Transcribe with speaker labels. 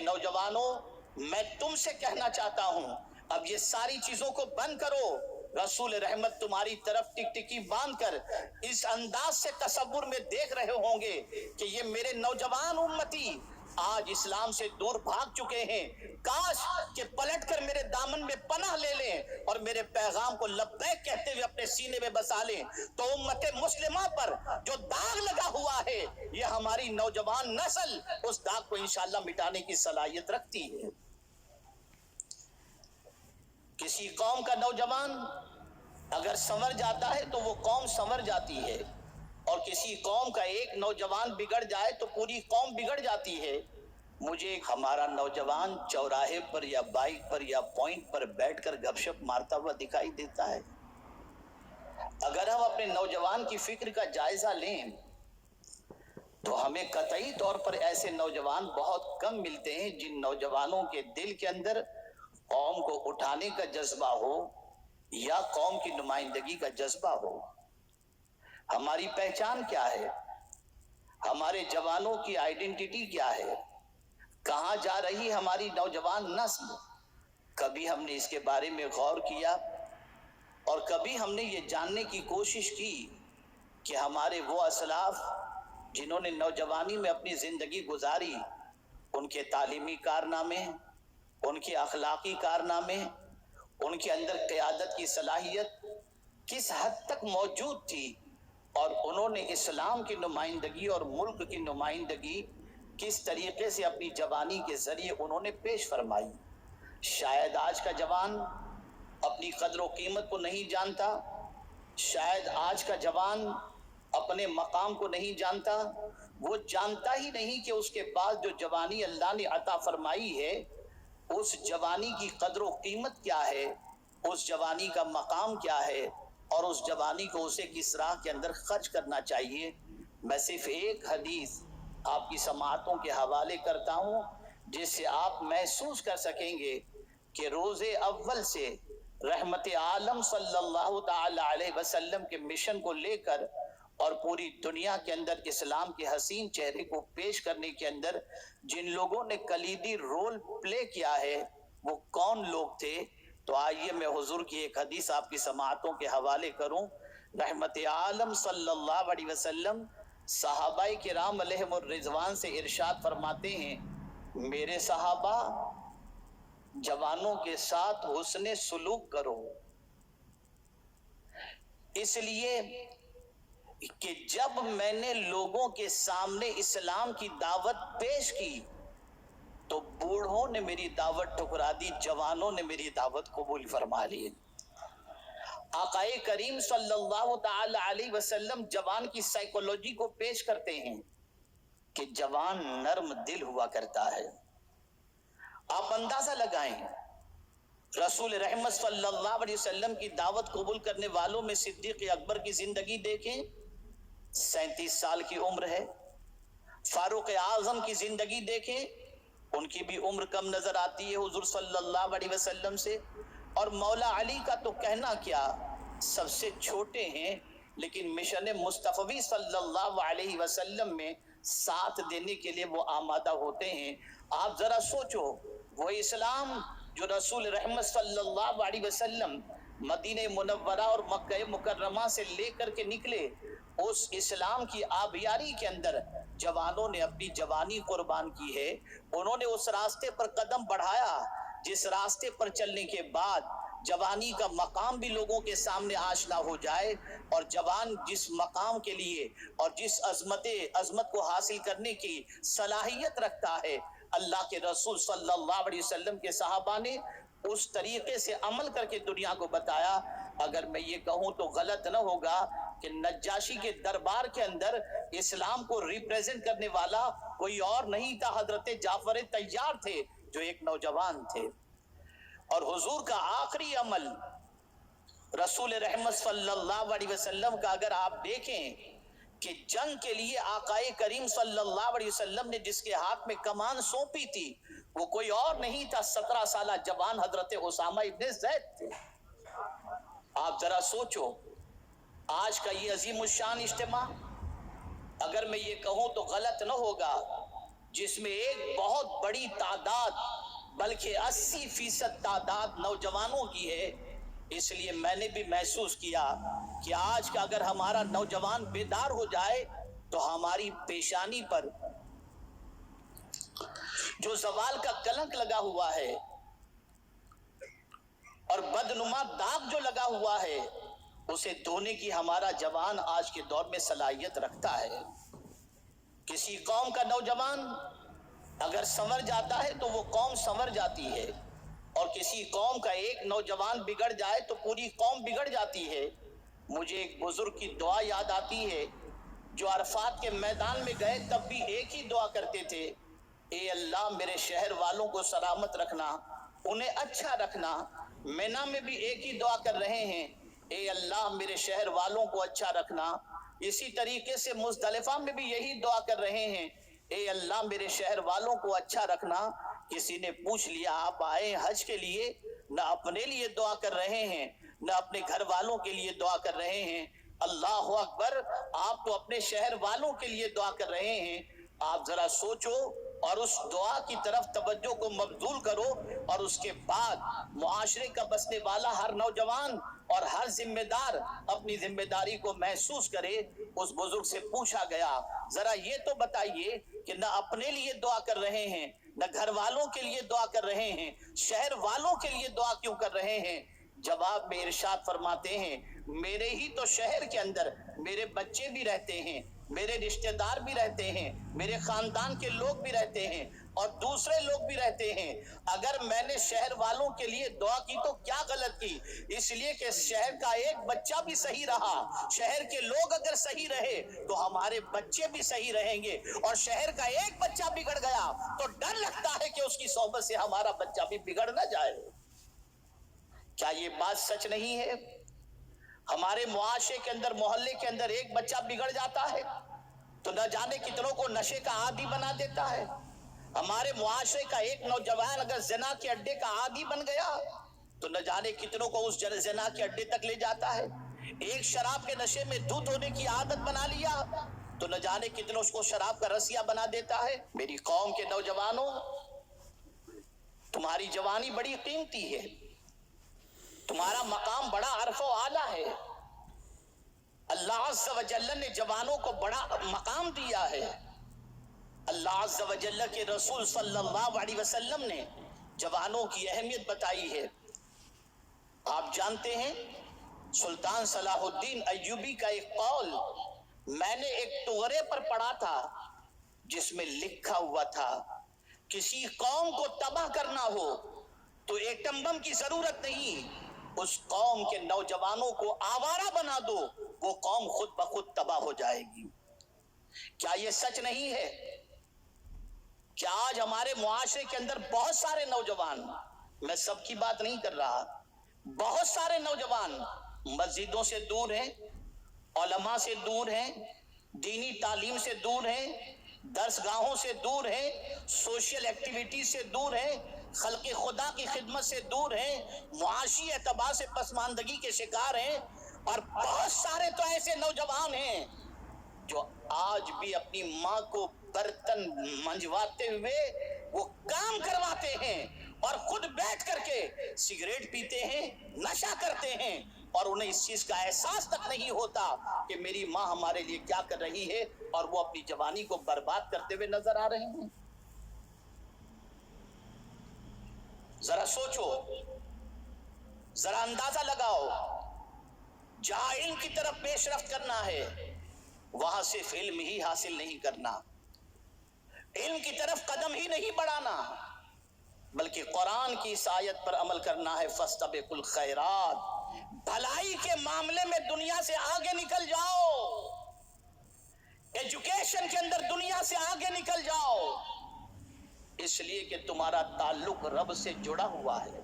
Speaker 1: نوجوانوں، میں تم سے کہنا چاہتا ہوں اب یہ ساری چیزوں کو بند کرو۔ رسول رحمت تمہاری طرف ٹک ٹکی باندھ کر اس انداز سے تصور میں دیکھ رہے ہوں گے کہ یہ میرے نوجوان امتی آج اسلام سے دور بھاگ چکے ہیں، کاش کہ پلٹ کر میرے دامن میں پناہ لے لیں اور میرے پیغام کو لبیک کہتے ہوئے اپنے سینے میں بسا لیں۔ تو امت مسلمہ پر جو داغ لگا ہوا ہے، یہ ہماری نوجوان نسل اس داغ کو انشاءاللہ مٹانے کی صلاحیت رکھتی ہے۔ کسی قوم کا نوجوان اگر سنور جاتا ہے تو وہ قوم سنور جاتی ہے، اور کسی قوم کا ایک نوجوان بگڑ جائے تو پوری قوم بگڑ جاتی ہے۔ مجھے ہمارا نوجوان چوراہے پر یا بائک پر یا پوائنٹ پر بیٹھ کر گپ شپ مارتا ہوا دکھائی دیتا ہے۔ اگر ہم اپنے نوجوان کی فکر کا جائزہ لیں تو ہمیں قطعی طور پر ایسے نوجوان بہت کم ملتے ہیں جن نوجوانوں کے دل کے اندر قوم کو اٹھانے کا جذبہ ہو یا قوم کی نمائندگی کا جذبہ ہو۔ ہماری پہچان کیا ہے؟ ہمارے جوانوں کی آئیڈینٹی کیا ہے؟ کہاں جا رہی ہماری نوجوان نسل؟ کبھی ہم نے اس کے بارے میں غور کیا؟ اور کبھی ہم نے یہ جاننے کی کوشش کی کہ ہمارے وہ اسلاف جنہوں نے نوجوانی میں اپنی زندگی گزاری، ان کے تعلیمی کارنامے، ان کے اخلاقی کارنامے، ان کے اندر قیادت کی صلاحیت کس حد تک موجود تھی، اور انہوں نے اسلام کی نمائندگی اور ملک کی نمائندگی کس طریقے سے اپنی جوانی کے ذریعے انہوں نے پیش فرمائی۔ شاید آج کا جوان اپنی قدر و قیمت کو نہیں جانتا، شاید آج کا جوان اپنے مقام کو نہیں جانتا، وہ جانتا ہی نہیں کہ اس کے پاس جو جوانی اللہ نے عطا فرمائی ہے اس جوانی کی قدر و قیمت کیا ہے، اس جوانی کا مقام کیا ہے، اور اس جوانی کو اسے کس راہ کے اندر خرچ کرنا چاہیے۔ میں صرف ایک حدیث آپ کی سماعتوں کے حوالے کرتا ہوں جس سے آپ محسوس کر سکیں گے کہ روز اول سے رحمت عالم صلی اللہ تعالی علیہ وسلم کے مشن کو لے کر اور پوری دنیا کے اندر اسلام کے حسین چہرے کو پیش کرنے کے اندر جن لوگوں نے کلیدی رول پلے کیا ہے وہ کون لوگ تھے؟ تو آئیے میں حضور کی ایک حدیث آپ کی سماعتوں کے حوالے کروں۔ رحمت عالم صلی اللہ علیہ وسلم صحابہ کرام علیہم الرضوان سے ارشاد فرماتے ہیں، میرے صحابہ جوانوں کے ساتھ حسن سلوک کرو، اس لیے کہ جب میں نے لوگوں کے سامنے اسلام کی دعوت پیش کی تو بوڑھوں نے میری دعوت ٹھکرا دی، جوانوں نے میری دعوت قبول فرما لی۔ آقا کریم صلی اللہ تعالی علیہ وسلم جوان کی سائیکولوجی کو پیش کرتے ہیں کہ جوان نرم دل ہوا کرتا ہے۔ آپ اندازہ لگائیں، رسول رحمت صلی اللہ علیہ وسلم کی دعوت قبول کرنے والوں میں صدیق اکبر کی زندگی دیکھیں، 37 سال کی عمر ہے۔ فاروق اعظم کی زندگی دیکھیں، ان کی بھی عمر کم نظر آتی ہے حضور صلی اللہ علیہ وسلم سے۔ اور مولا علی کا تو کہنا کیا، سب سے چھوٹے ہیں لیکن مشن مصطفی صلی اللہ علیہ وسلم میں ساتھ دینے کے لیے وہ آمادہ ہوتے ہیں۔ آپ ذرا سوچو، وہ اسلام جو رسول رحمت صلی اللہ علیہ وسلم مدینہ منورہ اور مکہ مکرمہ سے لے کر کے نکلے، اس اسلام کی آبیاری کے اندر جوانوں نے اپنی جوانی قربان کی ہے۔ انہوں نے اس راستے پر قدم بڑھایا جس راستے پر چلنے کے بعد جوانی کا مقام بھی لوگوں کے سامنے آشنا ہو جائے، اور جوان جس مقام کے لیے اور جس عظمت کو حاصل کرنے کی صلاحیت رکھتا ہے، اللہ کے رسول صلی اللہ علیہ وسلم کے صحابہ نے اس طریقے سے عمل کر کے دنیا کو بتایا۔ اگر میں یہ کہوں تو غلط نہ ہوگا کہ نجاشی کے دربار کے اندر اسلام کو ریپریزنٹ کرنے والا کوئی اور نہیں تھا، حضرت جعفر طیار تھے جو ایک نوجوان تھے۔ اور حضور کا آخری عمل رسول رحمت صلی اللہ علیہ وسلم کا اگر آپ دیکھیں کہ جنگ کے لیے آقا کریم صلی اللہ علیہ وسلم نے جس کے ہاتھ میں کمان سونپی تھی وہ کوئی اور نہیں تھا، 17 سالہ جوان حضرت اسامہ ابن زید تھے۔ آپ ذرا سوچو، آج کا یہ عظیم الشان اجتماع، اگر میں یہ کہوں تو غلط نہ ہوگا جس میں ایک بہت بڑی تعداد بلکہ 80% تعداد نوجوانوں کی ہے. اس لیے میں نے بھی محسوس کیا کہ آج کا اگر ہمارا نوجوان بیدار ہو جائے تو ہماری پیشانی پر جو زوال کا کلنک لگا ہوا ہے اور بدنما داغ جو لگا ہوا ہے اسے دھونے کی ہمارا جوان آج کے دور میں صلاحیت رکھتا ہے. کسی قوم کا نوجوان اگر سنور جاتا ہے تو وہ قوم سنور جاتی ہے، اور کسی قوم کا ایک نوجوان بگڑ جائے تو پوری قوم بگڑ جاتی ہے. مجھے ایک بزرگ کی دعا یاد آتی ہے جو عرفات کے میدان میں گئے تب بھی ایک ہی دعا کرتے تھے، اے اللہ میرے شہر والوں کو سلامت رکھنا، انہیں اچھا رکھنا. مینا میں بھی ایک ہی دعا کر رہے ہیں، اے اللہ میرے شہر والوں کو اچھا رکھنا. اسی طریقے سے مزدلفہ میں بھی یہی دعا کر رہے ہیں، اے اللہ میرے شہر والوں کو اچھا رکھنا. کسی نے پوچھ لیا آپ آئے حج کے لیے، نہ اپنے لیے دعا کر رہے ہیں نہ اپنے گھر والوں کے لیے دعا کر رہے ہیں. اللہ اکبر، آپ تو اپنے شہر والوں کے لیے دعا کر رہے ہیں. آپ ذرا سوچو اور اس دعا کی طرف توجہ کو مبذول کرو، اور اس کے بعد معاشرے کا بسنے والا ہر نوجوان اور ہر ذمہ دار اپنی ذمہ داری کو محسوس کرے. اس بزرگ سے پوچھا گیا ذرا یہ تو بتائیے کہ نہ اپنے لیے دعا کر رہے ہیں نہ گھر والوں کے لیے دعا کر رہے ہیں، شہر والوں کے لیے دعا کیوں کر رہے ہیں؟ جواب میں ارشاد فرماتے ہیں میرے ہی تو شہر کے اندر میرے بچے بھی رہتے ہیں، میرے رشتہ دار بھی رہتے ہیں، میرے خاندان کے لوگ بھی رہتے ہیں اور دوسرے لوگ بھی رہتے ہیں. اگر میں نے شہر والوں کے لیے دعا کی تو کیا غلط کی؟ اس لیے کہ شہر کا ایک بچہ بھی صحیح رہا، شہر کے لوگ اگر صحیح رہے تو ہمارے بچے بھی صحیح رہیں گے، اور شہر کا ایک بچہ بگڑ گیا تو ڈر لگتا ہے کہ اس کی صحبت سے ہمارا بچہ بھی بگڑ نہ جائے. کیا یہ بات سچ نہیں ہے؟ ہمارے معاشرے کے اندر محلے کے اندر ایک بچہ بگڑ جاتا ہے تو نہ جانے کتنوں کو نشے کا عادی بنا دیتا ہے. ہمارے معاشرے کا ایک نوجوان اگر زنا کے اڈے کا عادی بن گیا تو نہ جانے کتنوں کو اس زنا کے اڈے تک لے جاتا ہے. ایک شراب کے نشے میں دھت ہونے کی عادت بنا لیا تو نہ جانے کتنوں کو شراب کا رسیا بنا دیتا ہے. میری قوم کے نوجوانوں، تمہاری جوانی بڑی قیمتی ہے، تمہارا مقام بڑا عرف و اعلیٰ ہے. اللہ عز و جل نے جوانوں کو بڑا مقام دیا ہے. اللہ عز و جل کے رسول صلی اللہ علیہ وسلم نے جوانوں کی اہمیت بتائی ہے. آپ جانتے ہیں سلطان صلاح الدین ایوبی کا ایک قول میں نے ایک ٹغرے پر پڑھا تھا جس میں لکھا ہوا تھا کسی قوم کو تباہ کرنا ہو تو ایٹم بم کی ضرورت نہیں، اس قوم کے نوجوانوں کو آوارہ بنا دو، وہ قوم خود بخود تباہ ہو جائے گی. کیا یہ سچ نہیں ہے؟ کیا آج ہمارے معاشرے کے اندر بہت سارے نوجوان، میں سب کی بات نہیں کر رہا، بہت سارے نوجوان مسجدوں سے دور ہیں، علماء سے دور ہیں، دینی تعلیم سے دور ہیں، درس گاہوں سے دور ہیں، سوشل ایکٹیویٹی سے دور ہیں، خلق خدا کی خدمت سے دور ہیں، معاشی اعتبار سے پسماندگی کے شکار ہیں، اور بہت سارے تو ایسے نوجوان ہیں جو آج بھی اپنی ماں کو برتن منجواتے ہوئے وہ کام کرواتے ہیں اور خود بیٹھ کر کے سگریٹ پیتے ہیں، نشہ کرتے ہیں، اور انہیں اس چیز کا احساس تک نہیں ہوتا کہ میری ماں ہمارے لیے کیا کر رہی ہے، اور وہ اپنی جوانی کو برباد کرتے ہوئے نظر آ رہے ہیں. ذرا سوچو، ذرا اندازہ لگاؤ، جہاں علم کی طرف پیش رفت کرنا ہے وہاں صرف علم ہی حاصل نہیں کرنا، علم کی طرف قدم ہی نہیں بڑھانا، بلکہ قرآن کی اس آیت پر عمل کرنا ہے فاستبقوا الخیرات. بھلائی کے معاملے میں دنیا سے آگے نکل جاؤ، ایجوکیشن کے اندر دنیا سے آگے نکل جاؤ، اس لیے کہ تمہارا تعلق رب سے جڑا ہوا ہے.